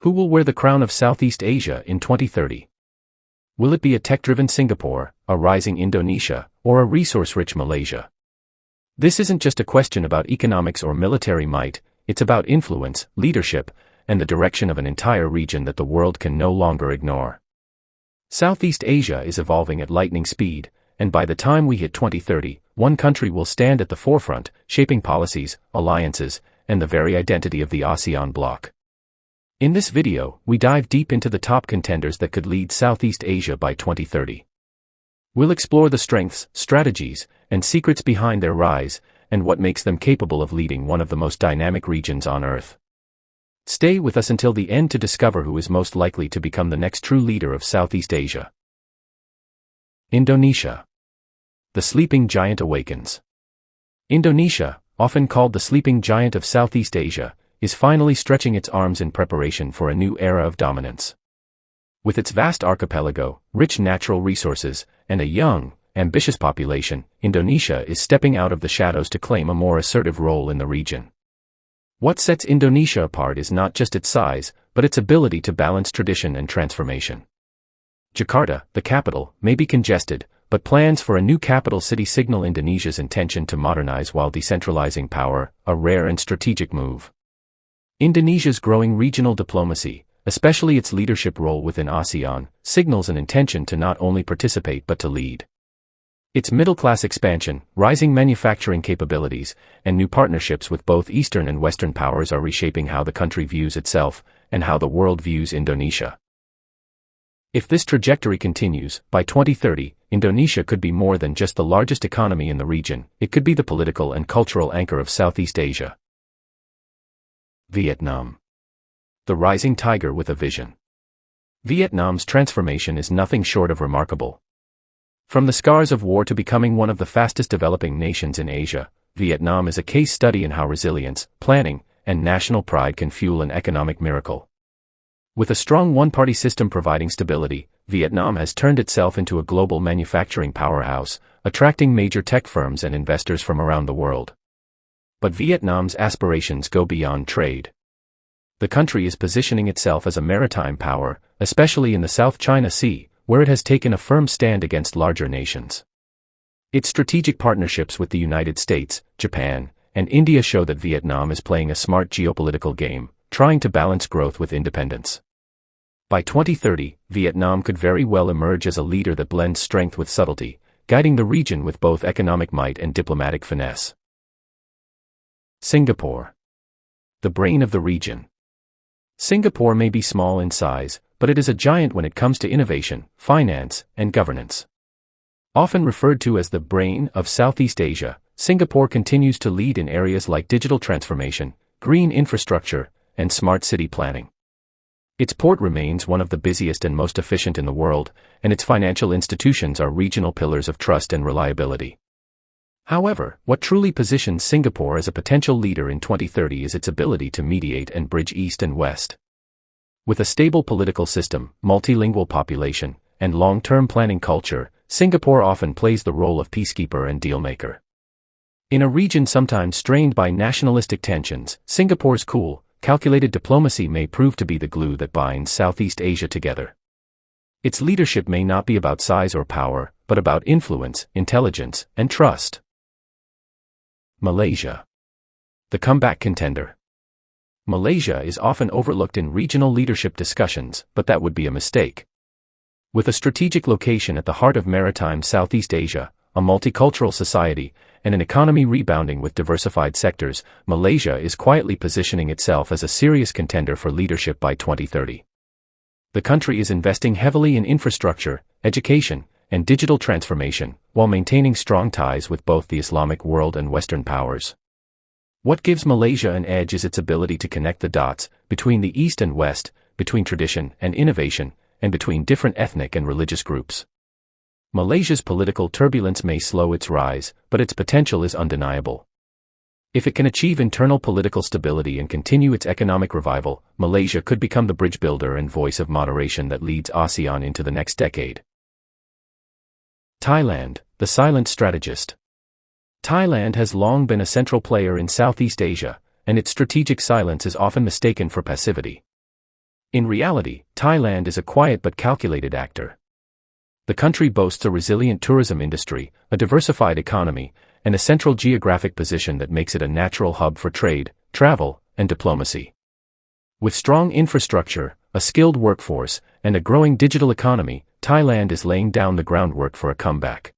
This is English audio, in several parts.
Who will wear the crown of Southeast Asia in 2030? Will it be a tech-driven Singapore, a rising Indonesia, or a resource-rich Malaysia? This isn't just a question about economics or military might, it's about influence, leadership, and the direction of an entire region that the world can no longer ignore. Southeast Asia is evolving at lightning speed, and by the time we hit 2030, one country will stand at the forefront, shaping policies, alliances, and the very identity of the ASEAN bloc. In this video, we dive deep into the top contenders that could lead Southeast Asia by 2030. We'll explore the strengths, strategies, and secrets behind their rise, and what makes them capable of leading one of the most dynamic regions on Earth. Stay with us until the end to discover who is most likely to become the next true leader of Southeast Asia. Indonesia. The sleeping giant awakens. Indonesia, often called the sleeping giant of Southeast Asia, is finally stretching its arms in preparation for a new era of dominance. With its vast archipelago, rich natural resources, and a young, ambitious population, Indonesia is stepping out of the shadows to claim a more assertive role in the region. What sets Indonesia apart is not just its size, but its ability to balance tradition and transformation. Jakarta, the capital, may be congested, but plans for a new capital city signal Indonesia's intention to modernize while decentralizing power, a rare and strategic move. Indonesia's growing regional diplomacy, especially its leadership role within ASEAN, signals an intention to not only participate but to lead. Its middle-class expansion, rising manufacturing capabilities, and new partnerships with both Eastern and Western powers are reshaping how the country views itself, and how the world views Indonesia. If this trajectory continues, by 2030, Indonesia could be more than just the largest economy in the region, it could be the political and cultural anchor of Southeast Asia. Vietnam. The rising tiger with a vision. Vietnam's transformation is nothing short of remarkable. From the scars of war to becoming one of the fastest developing nations in Asia, Vietnam is a case study in how resilience, planning, and national pride can fuel an economic miracle. With a strong one-party system providing stability, Vietnam has turned itself into a global manufacturing powerhouse, attracting major tech firms and investors from around the world. But Vietnam's aspirations go beyond trade. The country is positioning itself as a maritime power, especially in the South China Sea, where it has taken a firm stand against larger nations. Its strategic partnerships with the United States, Japan, and India show that Vietnam is playing a smart geopolitical game, trying to balance growth with independence. By 2030, Vietnam could very well emerge as a leader that blends strength with subtlety, guiding the region with both economic might and diplomatic finesse. Singapore. The brain of the region. Singapore may be small in size, but it is a giant when it comes to innovation, finance, and governance. Often referred to as the brain of Southeast Asia, Singapore continues to lead in areas like digital transformation, green infrastructure, and smart city planning. Its port remains one of the busiest and most efficient in the world, and its financial institutions are regional pillars of trust and reliability. However, what truly positions Singapore as a potential leader in 2030 is its ability to mediate and bridge East and West. With a stable political system, multilingual population, and long-term planning culture, Singapore often plays the role of peacekeeper and dealmaker. In a region sometimes strained by nationalistic tensions, Singapore's cool, calculated diplomacy may prove to be the glue that binds Southeast Asia together. Its leadership may not be about size or power, but about influence, intelligence, and trust. Malaysia. The comeback contender. Malaysia is often overlooked in regional leadership discussions, but that would be a mistake. With a strategic location at the heart of maritime Southeast Asia, a multicultural society, and an economy rebounding with diversified sectors, Malaysia is quietly positioning itself as a serious contender for leadership by 2030. The country is investing heavily in infrastructure, education, and digital transformation, while maintaining strong ties with both the Islamic world and Western powers. What gives Malaysia an edge is its ability to connect the dots, between the East and West, between tradition and innovation, and between different ethnic and religious groups. Malaysia's political turbulence may slow its rise, but its potential is undeniable. If it can achieve internal political stability and continue its economic revival, Malaysia could become the bridge builder and voice of moderation that leads ASEAN into the next decade. Thailand, the silent strategist. Thailand has long been a central player in Southeast Asia, and its strategic silence is often mistaken for passivity. In reality, Thailand is a quiet but calculated actor. The country boasts a resilient tourism industry, a diversified economy, and a central geographic position that makes it a natural hub for trade, travel, and diplomacy. With strong infrastructure, a skilled workforce, and a growing digital economy, Thailand is laying down the groundwork for a comeback.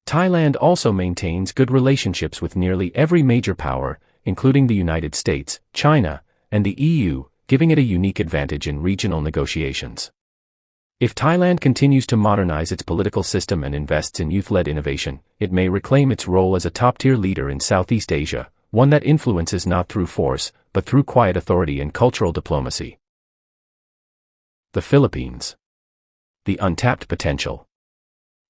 Thailand also maintains good relationships with nearly every major power, including the United States, China, and the EU, giving it a unique advantage in regional negotiations. If Thailand continues to modernize its political system and invests in youth-led innovation, it may reclaim its role as a top-tier leader in Southeast Asia, one that influences not through force, but through quiet authority and cultural diplomacy. The Philippines. The untapped potential.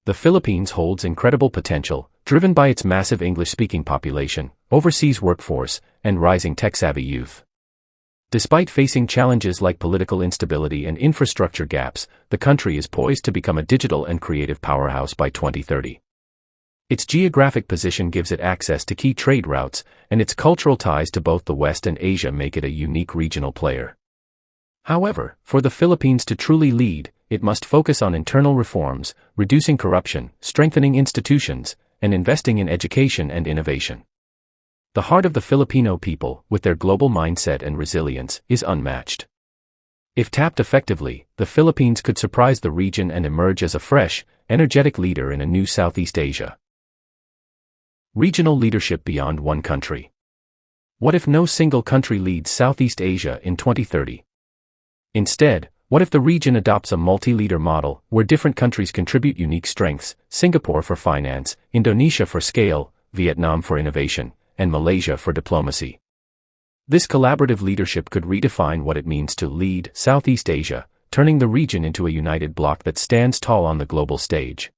The Philippines holds incredible potential, driven by its massive English-speaking population, overseas workforce, and rising tech-savvy youth. Despite facing challenges like political instability and infrastructure gaps, the country is poised to become a digital and creative powerhouse by 2030. Its geographic position gives it access to key trade routes, and its cultural ties to both the West and Asia make it a unique regional player. However, for the Philippines to truly lead, it must focus on internal reforms, reducing corruption, strengthening institutions, and investing in education and innovation. The heart of the Filipino people, with their global mindset and resilience, is unmatched. If tapped effectively, the Philippines could surprise the region and emerge as a fresh, energetic leader in a new Southeast Asia. Regional leadership beyond one country. What if no single country leads Southeast Asia in 2030? Instead, what if the region adopts a multi-leader model, where different countries contribute unique strengths, Singapore for finance, Indonesia for scale, Vietnam for innovation, and Malaysia for diplomacy? This collaborative leadership could redefine what it means to lead Southeast Asia, turning the region into a united bloc that stands tall on the global stage.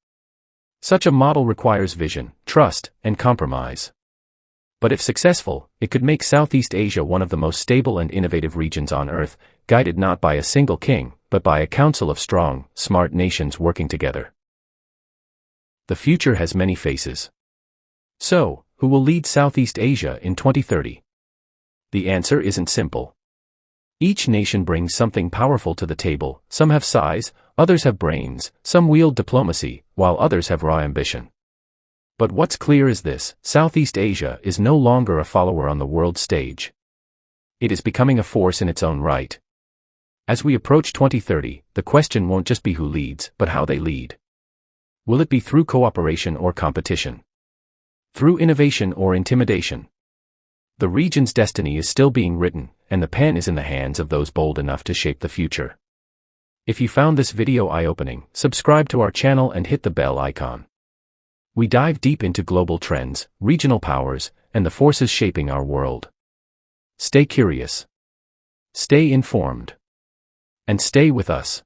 Such a model requires vision, trust, and compromise. But if successful, it could make Southeast Asia one of the most stable and innovative regions on Earth, guided not by a single king, but by a council of strong, smart nations working together. The future has many faces. So, who will lead Southeast Asia in 2030? The answer isn't simple. Each nation brings something powerful to the table. Some have size, others have brains, some wield diplomacy, while others have raw ambition. But what's clear is this: Southeast Asia is no longer a follower on the world stage. It is becoming a force in its own right. As we approach 2030, the question won't just be who leads, but how they lead. Will it be through cooperation or competition? Through innovation or intimidation? The region's destiny is still being written, and the pen is in the hands of those bold enough to shape the future. If you found this video eye-opening, subscribe to our channel and hit the bell icon. We dive deep into global trends, regional powers, and the forces shaping our world. Stay curious. Stay informed. And stay with us.